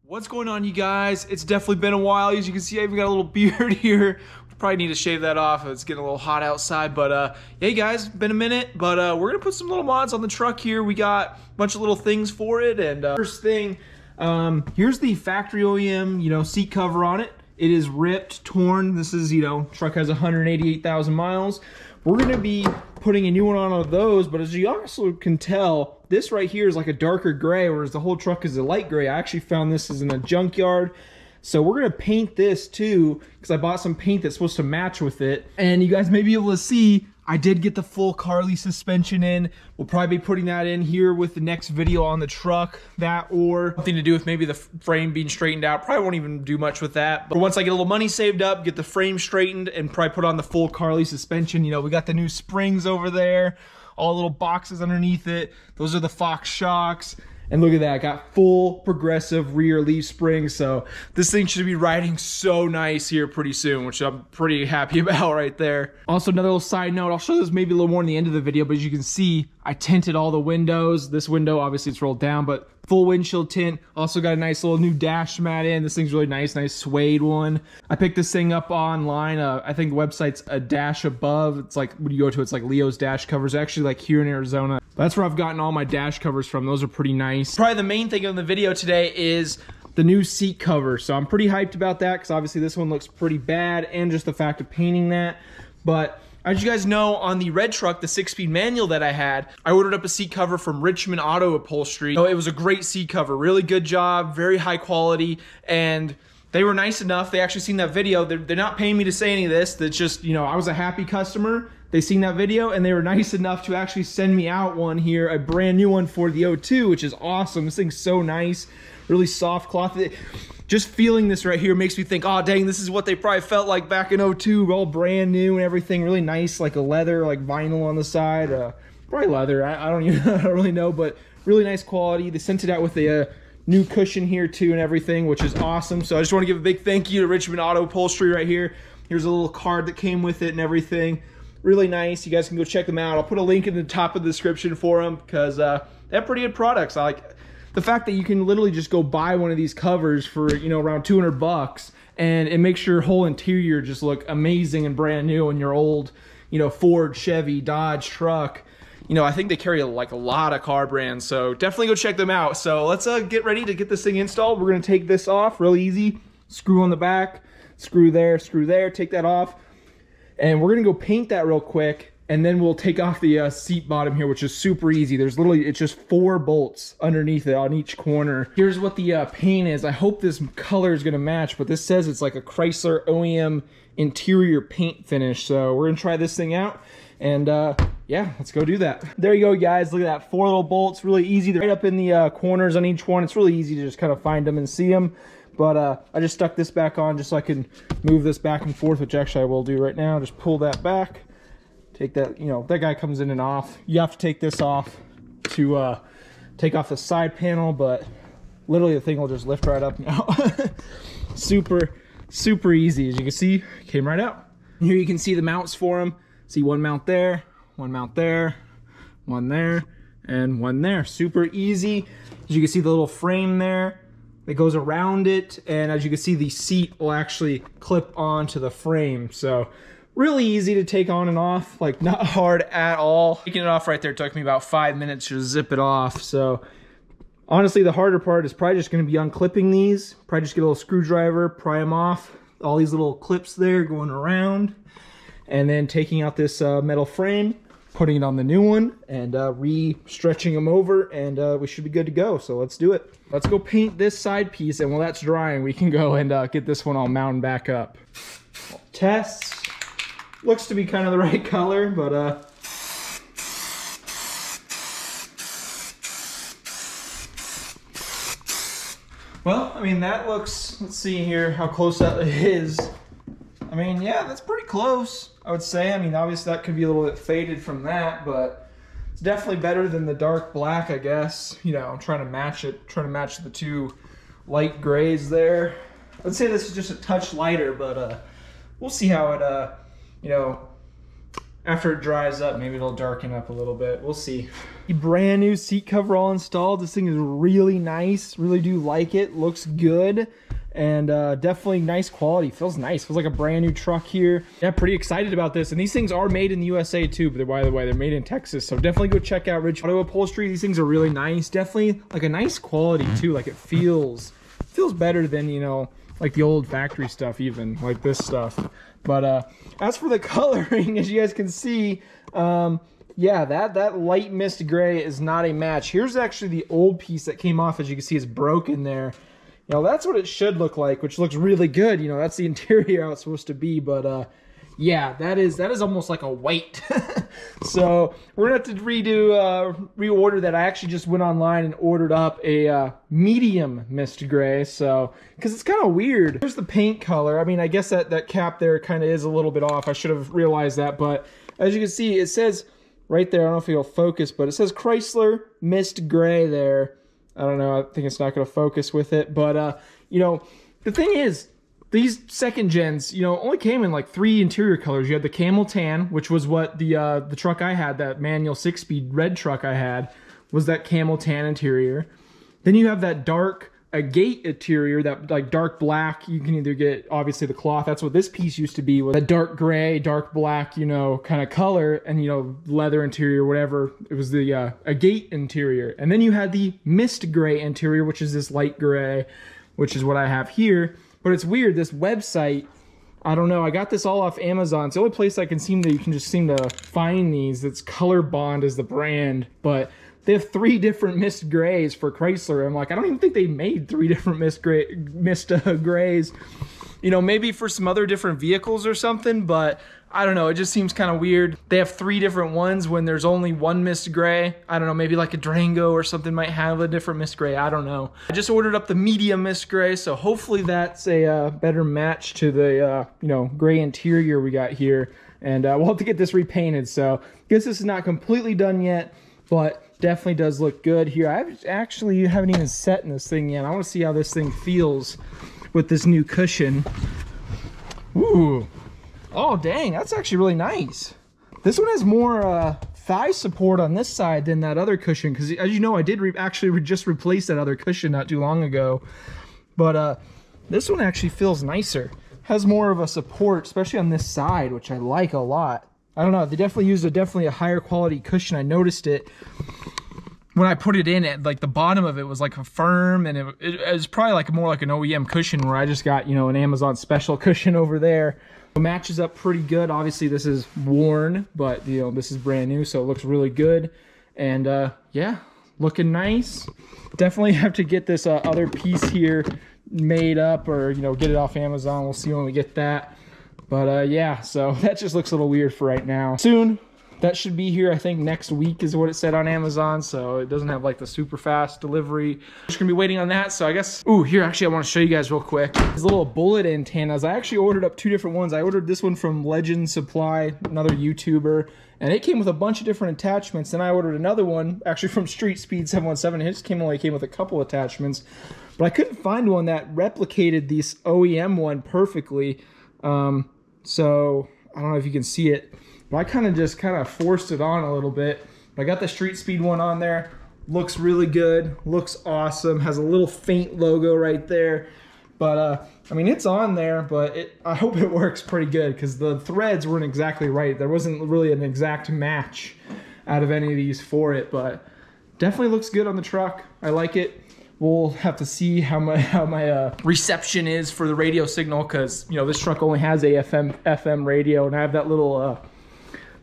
What's going on, you guys? It's definitely been a while. As you can see, I even got a little beard here. Probably need to shave that off. It's getting a little hot outside, but hey guys, been a minute, but we're gonna put some little mods on the truck here. We got a bunch of little things for it, and first thing, here's the factory OEM, seat cover on it. It is ripped, torn. This is, truck has 188,000 miles. We're gonna be putting a new one on those, but as you also can tell, this right here is like a darker gray, whereas the whole truck is a light gray. I actually found this is in a junkyard. So we're gonna paint this too, because I bought some paint that's supposed to match with it. And you guys may be able to see, I did get the full Carly suspension in. We'll probably be putting that in here with the next video on the truck. That or something to do with maybe the frame being straightened out. Probably won't even do much with that. But once I get a little money saved up, get the frame straightened, and probably put on the full Carly suspension. We got the new springs over there, all little boxes underneath it. Those are the Fox shocks. And look at that, got full progressive rear leaf springs. So this thing should be riding so nice here pretty soon, which I'm pretty happy about right there. Also, another little side note, I'll show this maybe a little more in the end of the video, but as you can see, I tinted all the windows. This window, obviously it's rolled down, but full windshield tint. Also got a nice little new dash mat in. This thing's really nice suede one. I picked this thing up online. I think the website's A Dash Above. It's like, when you go to it's like Leo's dash covers, actually like here in Arizona. That's where I've gotten all my dash covers from. Those are pretty nice. Probably the main thing in the video today is the new seat cover. So I'm pretty hyped about that because obviously this one looks pretty bad, and just the fact of painting that. But as you guys know, on the red truck, the 6-speed manual that I had, I ordered up a seat cover from Richmond Auto Upholstery. It was a great seat cover, really good job, very high quality, and they were nice enough. They actually seen that video. They're not paying me to say any of this. That's just, I was a happy customer. They seen that video and they were nice enough to actually send me out one here, a brand new one for the O2, which is awesome. This thing's so nice, really soft cloth. Just feeling this right here makes me think, oh dang, this is what they probably felt like back in O2, all brand new and everything, really nice, like a leather, like vinyl on the side, probably leather, I don't really know, but really nice quality. They sent it out with a new cushion here too and everything, which is awesome. So I just want to give a big thank you to Richmond Auto Upholstery right here. Here's a little card that came with it and everything. Really nice. You guys can go check them out. I'll put a link in the top of the description for them because they have pretty good products. I like the fact that you can literally just go buy one of these covers for, around 200 bucks, and it makes your whole interior just look amazing and brand new in your old, Ford, Chevy, Dodge truck. I think they carry like a lot of car brands, so definitely go check them out. So let's get ready to get this thing installed. We're going to take this off real easy. Screw on the back, screw there, take that off. And we're gonna go paint that real quick, and then we'll take off the seat bottom here, which is super easy. There's literally, it's just 4 bolts underneath it on each corner. Here's what the paint is. I hope this color is gonna match, but this says it's like a Chrysler OEM interior paint finish. So we're gonna try this thing out, and yeah, let's go do that. There you go, guys. Look at that, 4 little bolts, really easy. They're right up in the corners on each one. It's really easy to just kind of find them and see them. But I just stuck this back on just so I can move this back and forth, which actually I will do right now. Just pull that back, take that, that guy comes in and off. You have to take this off to take off the side panel, but literally the thing will just lift right up now. Super easy. As you can see, came right out. Here you can see the mounts for them. See one mount there, one there, one there, and one there. Super easy. As you can see the little frame there that goes around it, and as you can see, the seat will actually clip onto the frame. So really easy to take on and off, like not hard at all. Taking it off right there took me about 5 minutes to zip it off. So honestly, the harder part is probably just gonna be unclipping these. Probably just get a little screwdriver, pry them off. All these little clips there going around, and then taking out this metal frame, putting it on the new one, and re-stretching them over, and we should be good to go. So let's do it. Let's go paint this side piece, and while that's drying, we can go and get this one all mounted back up. Tests. Looks to be kind of the right color, but well, I mean, that looks, let's see here how close that is. I mean, yeah, that's pretty close, I would say. I mean, obviously that could be a little bit faded from that, but it's definitely better than the dark black, I guess. I'm trying to match it, trying to match the 2 light grays there. Let's say this is just a touch lighter, but we'll see how it, After it dries up, maybe it'll darken up a little bit. We'll see. Brand new seat cover all installed. This thing is really nice. Really do like it. Looks good. And definitely nice quality. Feels nice. Feels like a brand new truck here. Yeah, pretty excited about this. And these things are made in the USA too, but by the way, they're made in Texas. So definitely go check out Ridge Auto Upholstery. These things are really nice. Definitely like a nice quality too. Like it feels better than, you know, like the old factory stuff, even like this stuff. But as for the coloring, as you guys can see, yeah, that light mist gray is not a match. Here's actually the old piece that came off. As you can see, it's broken there. You know, that's what it should look like, which looks really good. You know, that's the interior how it's supposed to be. But yeah, that is almost like a white. So we're gonna have to reorder that. I actually just went online and ordered up a medium mist gray. So because it's kind of weird. Here's the paint color. I mean, I guess that cap there kind of is a little bit off. I should have realized that. But as you can see, it says right there. I don't know if it'll focus, but it says Chrysler mist gray there. I don't know. I think it's not going to focus with it. But, you know, the thing is, these second gens, you know, only came in like 3 interior colors. You had the camel tan, which was what the truck I had, that manual 6-speed red truck I had, was that camel tan interior. Then you have that dark agate interior, that like dark black. You can either get, obviously, the cloth. That's what this piece used to be, was a dark gray, dark black, you know, kind of color, and, you know, leather interior, whatever. It was the agate interior. And then you had the mist gray interior, which is this light gray, which is what I have here. But it's weird, this website, I don't know, I got this all off Amazon. It's the only place I can you can just seem to find these. It's Color Bond is the brand, but they have 3 different mist grays for Chrysler. I'm like, I don't even think they made 3 different mist grays. You know, maybe for some other different vehicles or something, but I don't know. It just seems kind of weird. They have 3 different ones when there's only 1 mist gray. I don't know, maybe like a Durango or something might have a different mist gray. I don't know. I just ordered up the medium mist gray, so hopefully that's a better match to the, you know, gray interior we got here. And we'll have to get this repainted, so I guess this is not completely done yet, but definitely does look good here. I haven't even set in this thing yet. I want to see how this thing feels with this new cushion. Ooh. Oh, dang. That's actually really nice. This one has more thigh support on this side than that other cushion, because as you know, I did actually just replace that other cushion not too long ago. But this one actually feels nicer. Has more of a support, especially on this side, which I like a lot. I don't know, they definitely used a higher quality cushion. I noticed it when I put it in. Like the bottom of it was like a firm, and it was probably like more like an OEM cushion, where I just got, you know, an Amazon special cushion over there. It matches up pretty good. Obviously this is worn, but you know, this is brand new, so it looks really good. And yeah, looking nice. Definitely have to get this other piece here made up, or you know, get it off Amazon. We'll see when we get that. But yeah, so that just looks a little weird for right now. Soon, that should be here, I think next week is what it said on Amazon, so it doesn't have like the super fast delivery. Just gonna be waiting on that, so I guess, ooh, here, actually I wanna show you guys real quick. These little bullet antennas, I actually ordered up 2 different ones. I ordered this one from Legend Supply, another YouTuber, and it came with a bunch of different attachments. Then I ordered another one, actually from Street Speed 717, it just only came with a couple attachments. But I couldn't find one that replicated this OEM one perfectly. So I don't know if you can see it, but I kind of forced it on a little bit. But I got the Street Speed one on there. Looks really good. Looks awesome. Has a little faint logo right there. But I mean, it's on there, but I hope it works pretty good, because the threads weren't exactly right. There wasn't really an exact match out of any of these for it, but definitely looks good on the truck. I like it. We'll have to see how my reception is for the radio signal, because you know, this truck only has a FM radio, and I have that little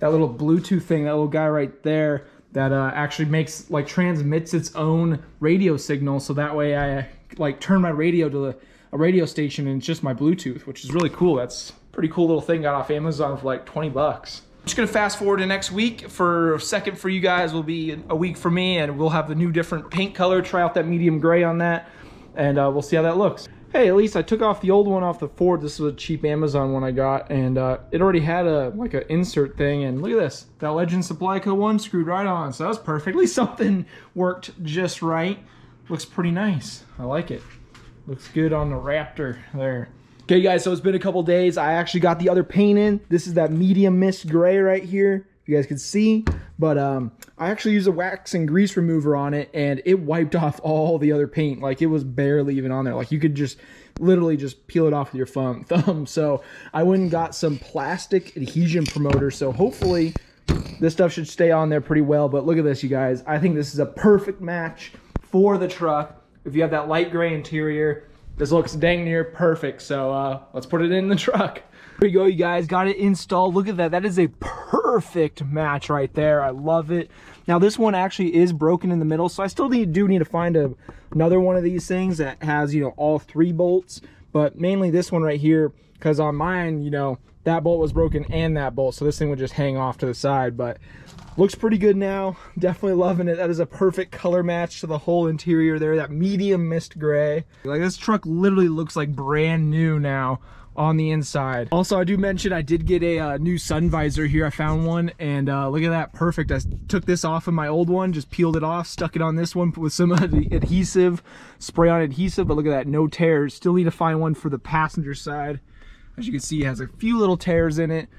Bluetooth thing, that little guy right there, that actually transmits its own radio signal. So that way I like turn my radio to a radio station, and it's just my Bluetooth, which is really cool. That's a pretty cool little thing. Got off Amazon for like 20 bucks. Just gonna fast forward to next week. For a second for you guys will be a week for me, and we'll have the new different paint color, try out that medium gray on that, and we'll see how that looks. Hey, at least I took off the old one off the Ford. This was a cheap Amazon one I got, and it already had like an insert thing, and look at this. That Legend Supply Co. one screwed right on, so that was perfect. At least something worked just right. Looks pretty nice. I like it. Looks good on the Raptor there. Okay guys, so it's been a couple days. I actually got the other paint in. This is that medium mist gray right here, if you guys can see. But I actually used a wax and grease remover on it, and it wiped off all the other paint. Like, it was barely even on there. Like, you could just literally just peel it off with your thumb. So I went and got some plastic adhesion promoter. So hopefully this stuff should stay on there pretty well. But look at this, you guys. I think this is a perfect match for the truck. If you have that light gray interior, this looks dang near perfect. So let's put it in the truck. There you go, you guys. Got it installed. Look at that. That is a perfect match right there. I love it. Now this one actually is broken in the middle, so I still do need to find another one of these things that has, you know, all 3 bolts. But mainly this one right here, because on mine, you know, that bolt was broken and that bolt, so this thing would just hang off to the side. But looks pretty good now. Definitely loving it. That is a perfect color match to the whole interior there, that medium mist gray. Like, this truck literally looks like brand new now on the inside. Also, I do mention I did get a new sun visor here. I found one, and look at that, perfect. I took this off of my old one, just peeled it off, stuck it on this one with some adhesive, spray on adhesive. But look at that, no tears. Still need to find one for the passenger side. As you can see, it has a few little tears in it.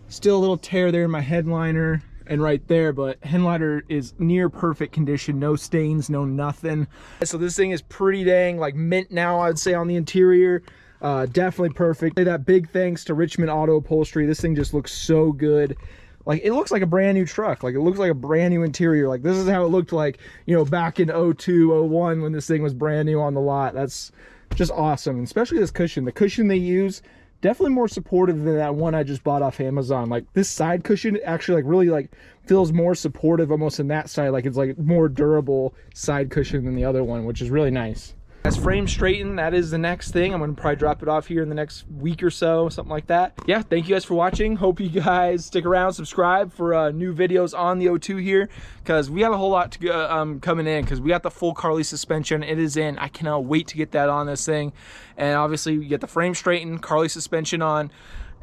Still a little tear there in my headliner and right there, but headliner is near perfect condition. No stains, no nothing. So this thing is pretty dang like mint now, I'd say, on the interior. Definitely perfect. That big thanks to Richmond Auto Upholstery. This thing just looks so good. Like, it looks like a brand new truck. Like, it looks like a brand new interior. Like, this is how it looked like, you know, back in 02, 01 when this thing was brand new on the lot. That's just awesome. And especially this cushion. The cushion they use, definitely more supportive than that one I just bought off Amazon. Like, this side cushion actually like really like feels more supportive almost in that side. Like, it's like more durable side cushion than the other one, which is really nice. As frame straighten, that is the next thing. I'm gonna probably drop it off here in the next week or so, something like that. Yeah, thank you guys for watching. Hope you guys stick around, subscribe for new videos on the 02 here, because we got a whole lot to go, coming in, because we got the full Carly suspension. It is in. I cannot wait to get that on this thing. And obviously we get the frame straightened, Carly suspension on.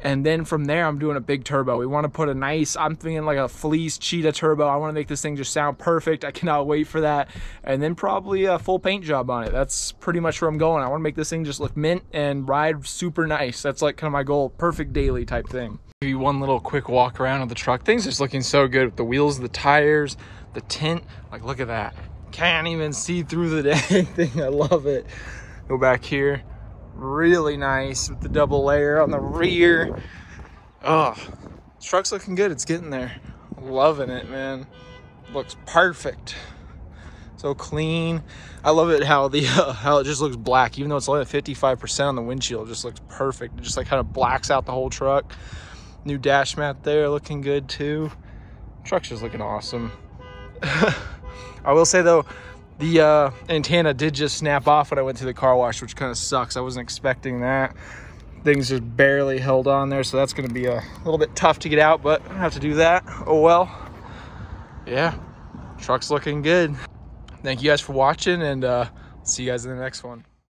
And then from there, I'm doing a big turbo. We want to put a nice, I'm thinking like a fleece cheetah turbo. I want to make this thing just sound perfect. I cannot wait for that. And then probably a full paint job on it. That's pretty much where I'm going. I want to make this thing just look mint and ride super nice. That's like kind of my goal. Perfect daily type thing. Give you one little quick walk around of the truck. Things just looking so good with the wheels, the tires, the tint. Like, look at that. Can't even see through the dang thing. I love it. Go back here. Really nice with the double layer on the rear. Oh, this truck's looking good. It's getting there. Loving it, man. Looks perfect. So clean. I love it how the how it just looks black, even though it's only at 55% on the windshield. It just looks perfect. It just like kind of blacks out the whole truck. New dash mat there, looking good too. Truck's just looking awesome. I will say though, the antenna did just snap off when I went to the car wash, which kind of sucks. I wasn't expecting that. Things just barely held on there, so that's going to be a little bit tough to get out, but I have to do that. Oh well. Yeah, truck's looking good. Thank you guys for watching, and see you guys in the next one.